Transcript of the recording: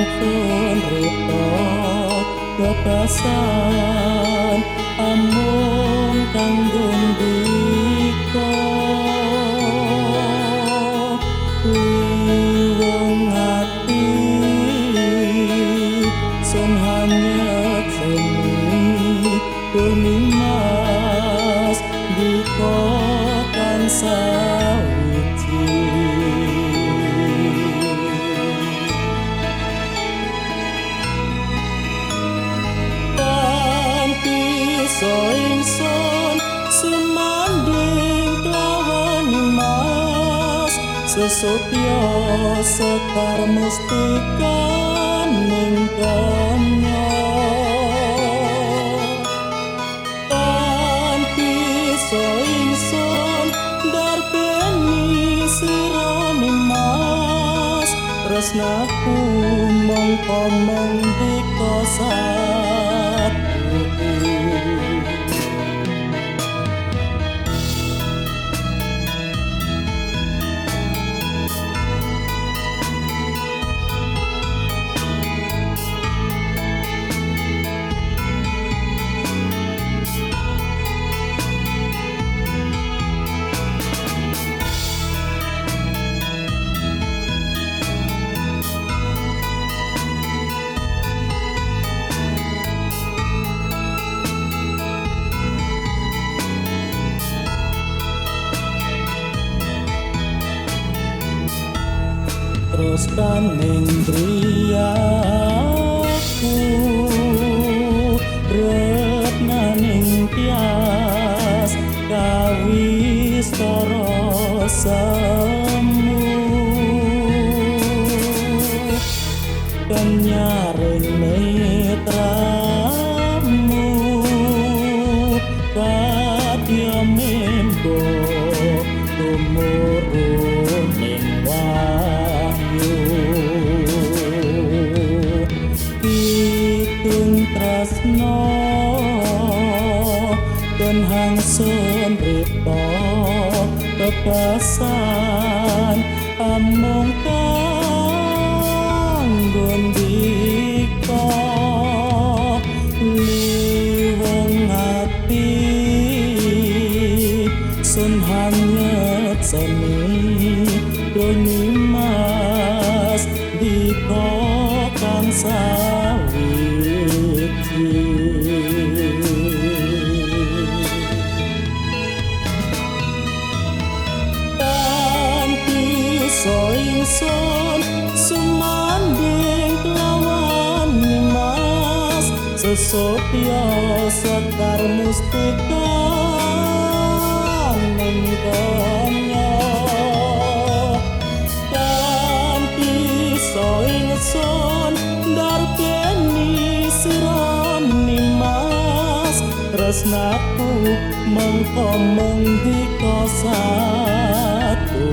sun repot kepasan amung kanggung diko wong hati sun hanyet seni demi mas diko kan sawiji ingsun sumanding kelawan mas sesotya sekar mustikaning kenya tanpi ingsun darbeni sirani mas tresnaku mongko mendika terus kaning driyaku retnaning tias kawis tara semu kenyaring netramu kadya membo tumurun ning tresno dan hangsun rito kepasan amung kanggon diko liwang hati sun hanyet seni doni mas diko kang ingsun sumanding kelawan mas sesotya sekar mustikaning kenya tanpi ingsun darbeni sirani mas tresnaku mengko mendika satu